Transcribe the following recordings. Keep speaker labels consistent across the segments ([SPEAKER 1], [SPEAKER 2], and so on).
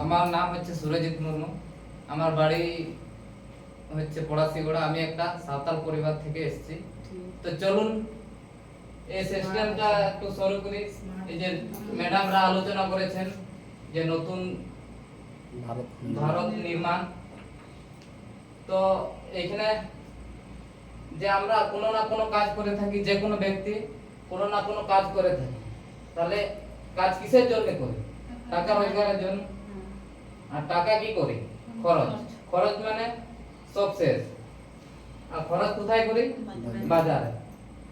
[SPEAKER 1] আমার নাম হচ্ছে সুরজিৎ মুর্মু। আমার বাড়ি হচ্ছে পড়াশিগোড়া। আমি একটা সাঁওতাল পরিবার থেকে এসেছি। তো চলুন এই সিস্টেমটা একটু শুরু করি। এই যে ম্যাডামরা আলোচনা করেছেন যে নতুন ভারত নির্মাণ, তো এখানে যে আমরা কোনো না কোনো কাজ করে থাকি, যে কোনো ব্যক্তি কোনো না কোনো কাজ করে থাকি, তাহলে কাজ কিসের জন্য করি? টাকা রোজগারের জন্য। আর টাকা কি করি? খরচ। খরচ মানে সব শেষ। আর খরচ কোথায় করি? বাজারে।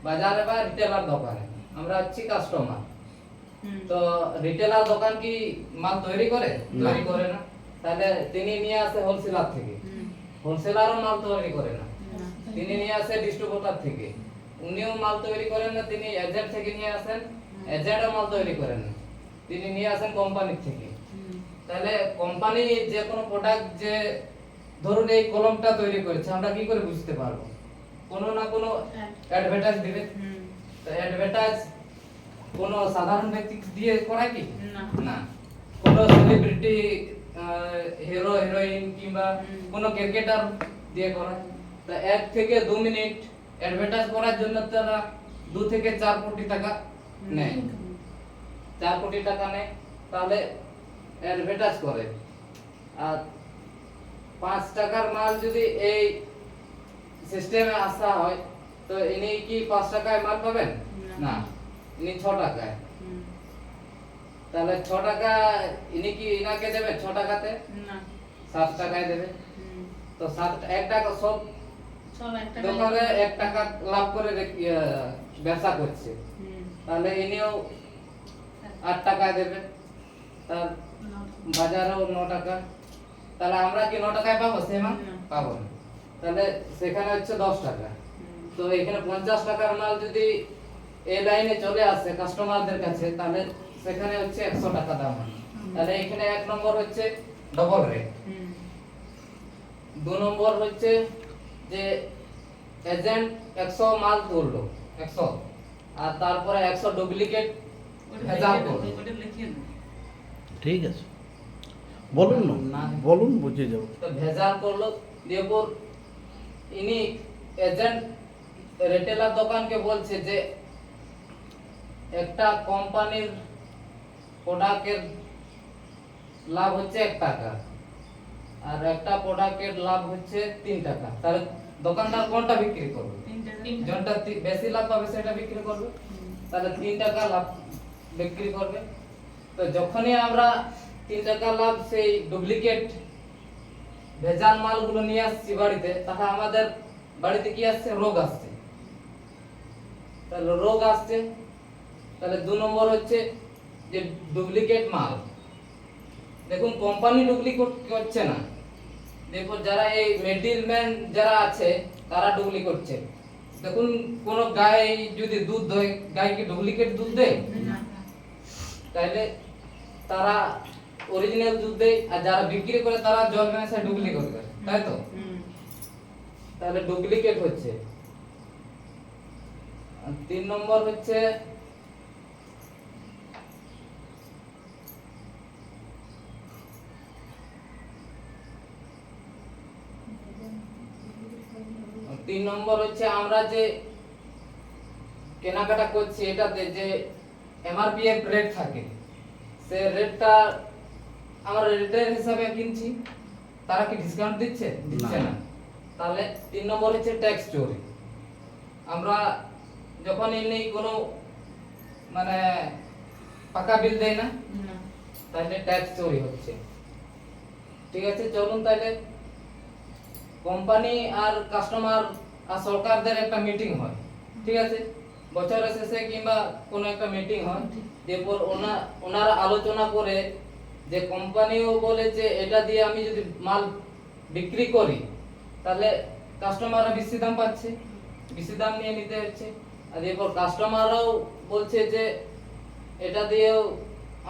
[SPEAKER 1] বাজারে বা রিটেলার দোকানে। আমরা হচ্ছি কাস্টমার। তো রিটেলার দোকান কি মাল তৈরি করে? তৈরি করে না। তাহলে তিনি নিয়ে আসে হোলসেলার থেকে। হোলসেলারও মাল তৈরি করে না, তিনি নিয়ে আসে ডিস্ট্রিবিউটর থেকে। উনিও মাল তৈরি করেন না, তিনি এজেন্ট থেকে নিয়ে আসেন। এজেন্টও মাল তৈরি করেন না, তিনি নিয়ে আসেন কোম্পানি থেকে। তাহলে কোম্পানি যে কোনো প্রোডাক্ট, যে ধরুন এই কলমটা তৈরি করেছে, আমরা কি করে বুঝতে পারবো? কোনো না কোনো অ্যাডভার্টাইজ দিবে। তো অ্যাডভার্টাইজ কোনো সাধারণ ব্যক্তি দিয়ে করায় কি? না। কোনো সেলিব্রিটি, হিরো হিরোইন কিংবা কোনো ক্রিকেটার দিয়ে করায়। তো 1 থেকে 2 মিনিট অ্যাডভার্টাইজ করার জন্য তারা 2 থেকে 4 কোটি টাকা নেয়। 4 কোটি টাকা নেয়, তাহলে অ্যাডভার্টাইজ করে। আর 5 টাকার মাল যদি এই সিস্টেমে আসা হয়, তো ইনি কি 5 টাকায় মাল পাবেন? না, ইনি 6 টাকায়। তাহলে 6 টাকা ইনি কি ইনাকে দেবে 6 টাকাতে? না, 7 টাকায় দেবে। তো 1 টাকা সব দোকানে 1 টাকা লাভ করে ব্যবসা করছে। তাহলে ইনিও 8 টাকায় দেবে, তার বাজারেও 9 টাকা। তাহলে আমরা কি 9 টাকায় পাবো? সেমা পাবো না। তাহলে সেখানে হচ্ছে 10 টাকা। তো এখানে 50 টাকার মাল যদি এই লাইনে চলে আসে কাস্টমারদের কাছে, তাহলে সেখানে হচ্ছে 100 টাকা দাম। তাহলে এখানে 1 নম্বর হচ্ছে ডবল রেট। 2 নম্বর হচ্ছে যে এজেন্ট 100 মাল তুললো, 100, আর তারপরে 100 ডুপ্লিকেট ভেজাল করলো।
[SPEAKER 2] ঠিক আছে, বলুন না, বলুন, বুঝে যাবো।
[SPEAKER 1] তো ভেজাল করলো, দেবর ইনি এজেন্ট রিটেলার দোকানকে বলছে যে একটা কোম্পানির প্রোডাক্টের লাভ হচ্ছে 1 টাকা, আর একটা প্রোডাক্টের লাভ হচ্ছে 3 টাকা। তাহলে দোকানদার কোনটা বিক্রি করবে? যেটা বেশি লাভ পাবে সেটা বিক্রি করবে। তাহলে 3 টাকা লাভ বিক্রি করবে। তো যখনই আমরা 3 টাকা লাভ সেই ডুপ্লিকেট ভেজাল মালগুলো নিয়ে আসছি বাড়িতে, তাহলে আমাদের বাড়িতে কি আসছে? রোগ আসছে। তাহলে রোগ আসছে। তাহলে 2 নম্বর হচ্ছে যে ডুপ্লিকেট মাল। দেখুন, কোম্পানি ডুপ্লিকেট করছে না, দেখুন যারা এই মিডলম্যান যারা আছে তারা ডুপ্লিকেট করছে। দেখুন, কোন গাই যদি দুধ দেয়, গাই কি ডুপ্লিকেট দুধ দেয়? তাহলে তারা অরিজিনাল দুধ দেয়, আর যারা বিক্রি করে তারা জল মেশায় ডুপ্লিকেট করে, তাই তো? তাহলে ডুপ্লিকেট হচ্ছে। 3 নম্বর হচ্ছে আমরা যে কেনাকাটা করছি, এটাতে যে এমআরপি রেট থাকে, সে রেটটা আমরা রিটেল হিসাবে কিনছি, তারা কি ডিসকাউন্ট দিচ্ছে? দিচ্ছে না। তাহলে 3 নম্বর হচ্ছে ট্যাক্স চুরি। আমরা যখন এমনি কোনো মানে পাকা বিল দেয় না, তাহলে ট্যাক্স চুরি হচ্ছে। ঠিক আছে, চলুন তাহলে কোম্পানি আর কাস্টমার আর সরকারদের একটা মিটিং হয়। ঠিক আছে, বছরের শেষে কিংবা কোনো একটা মিটিং হয়, এরপর ওনারা আলোচনা করে যে কোম্পানিও বলে যে এটা দিয়ে আমি যদি মাল বিক্রি করি, তাহলে কাস্টমাররা বেশি দাম পাচ্ছে, বেশি দাম নিয়ে নিতে হচ্ছে। আর এরপর কাস্টমাররাও বলছে যে এটা দিয়েও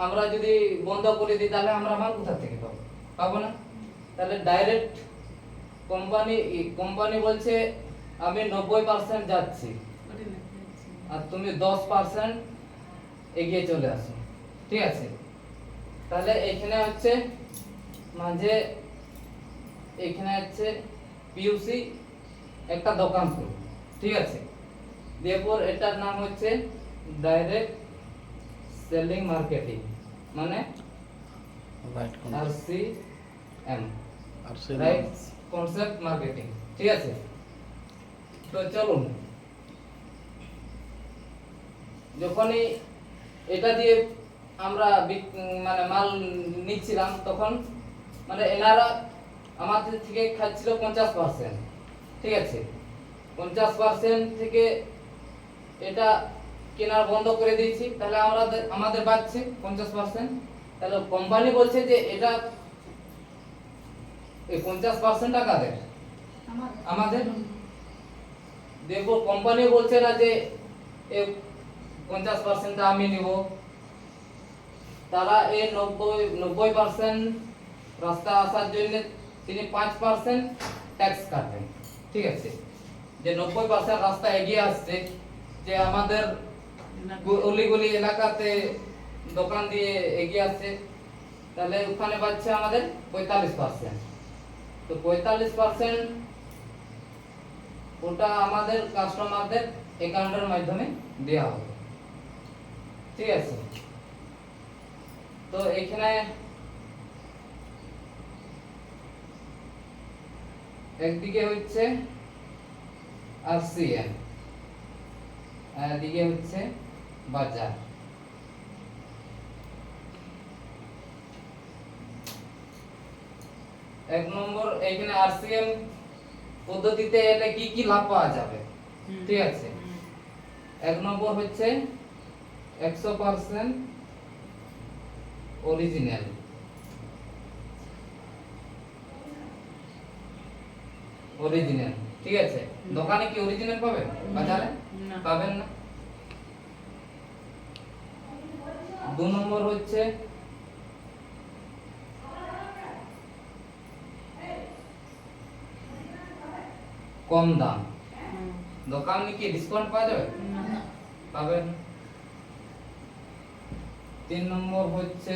[SPEAKER 1] আমরা যদি বন্ধ করে দিই, তাহলে আমরা মাল কোথা থেকে পাবো? পাবো না। তাহলে ডাইরেক্ট কোম্পানি বলছে আমি 90% যাচ্ছি, আর তুমি 10% এগিয়ে চলে আসো। ঠিক আছে। তাহলে এখানে হচ্ছে মাঝে এখানে হচ্ছে পিইউসি একটা দোকান খুলব, ঠিক আছে। এরপর এটার নাম হচ্ছে ডাইরেক্ট সেলিং মার্কেটিং, মানে
[SPEAKER 2] রাইট
[SPEAKER 1] RCM,
[SPEAKER 2] আর সে
[SPEAKER 1] রাইট কনসেপ্ট মার্কেটিং, ঠিক আছে। তো চলুন, যখনই এটা দিয়ে আমরা মানে মাল নিচ্ছিলাম তখন মানে এনারা আমাদের থেকে খাচ্ছিল 50%, ঠিক আছে। 50% থেকে এটা কেনার বন্ধ করে দিয়েছি, তাহলে আমাদের বাঁচছে 50%। তাহলে কোম্পানি বলছে যে এটা এই 50% টাকাদের আমাদের, দেখো কোম্পানি বলছে না যে এই 50% আমি নিব, তারা এই 90% রাস্তা আসার জন্য তিনি 5% ট্যাক্স কাটবেন, ঠিক আছে। যে 90% রাস্তা এগিয়ে আসছে, যে আমাদের অলিগলি এলাকাতে দোকান দিয়ে এগিয়ে আসছে, তাহলে ওখানে বাঁচছে আমাদের 45%। তো 45% ওটা আমাদের কাস্টমারদের অ্যাকাউন্টের মাধ্যমে দেওয়া হবে, ঠিক আছে। তো এখানে একদিকে হচ্ছে RCM, আর এদিকে হচ্ছে বাজার। এক নম্বর এখানে RCM পদ্ধতিতে এটা কি কি লাভ পাওয়া যাবে, ঠিক আছে। এক নম্বর হচ্ছে 100% অরিজিনাল, ঠিক আছে। দোকানে কি অরিজিনাল পাবেন? বাজারে পাবেন না। 2 নম্বর হচ্ছে কম দাম, দোকানে কি ডিসকাউন্ট পাওয়া যাবে? পাবেন। 3 নম্বর হচ্ছে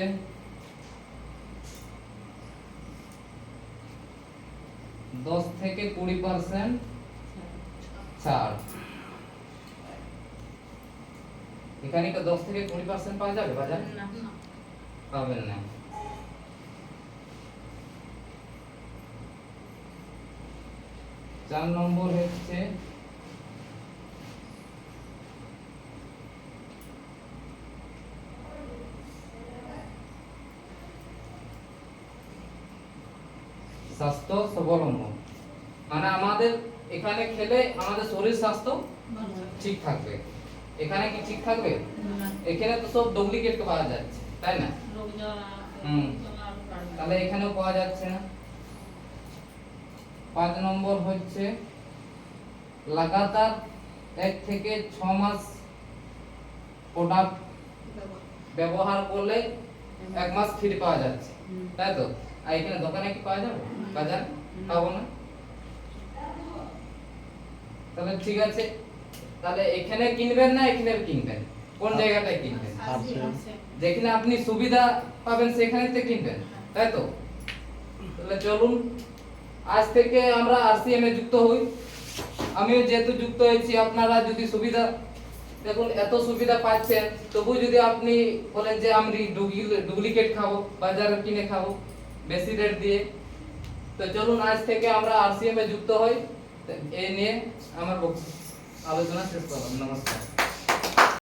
[SPEAKER 1] দশ থেকে 20% ছাড়। এখানে কি 10 থেকে 20% পাওয়া যাবে বাজারে? পাবেন না। 4 নম্বর হচ্ছে স্বাস্থ্য স্বাবলম্বন, মানে আমাদের এখানে খেলে আমাদের শরীর স্বাস্থ্য ঠিক থাকবে। এখানে কি ঠিক থাকবে? এখানে তো সব ডুপ্লিকেট পাওয়া যাচ্ছে, তাই না? তাহলে এখানেও পাওয়া যাচ্ছে না। 5 নম্বর হচ্ছে লাগাতার 1 থেকে 6 মাস প্রোডাক্ট ব্যবহার করলে 1 মাস ফ্রি পাওয়া যাচ্ছে, তাই তো। আর এখানে দোকানে কি পাওয়া যাবে? বাজার পাবো না। তাহলে ঠিক আছে, তাহলে এখানে কিনবেন না এখানে কিনবেন? কোন জায়গাটায় কিনবেন? যেখানে আপনি সুবিধা পাবেন সেখানেতে কিনবেন, তাই তো। তাহলে চলুন আজ থেকে আমরা RCM এ যুক্ত হই। আমিও যেহেতু যুক্ত হয়েছি, আপনারা যদি সুবিধা দেখুন, এত সুবিধা পাচ্ছেন, তবু যদি আপনি বলেন যে আমি ডুপ্লিকেট খাবো, বাজারে কিনে খাবো বেশি রেট দিয়ে, তো চলুন আজ থেকে আমরা RCM এ যুক্ত হই। এই নিয়ে আমার আলোচনা শেষ করলাম। নমস্কার।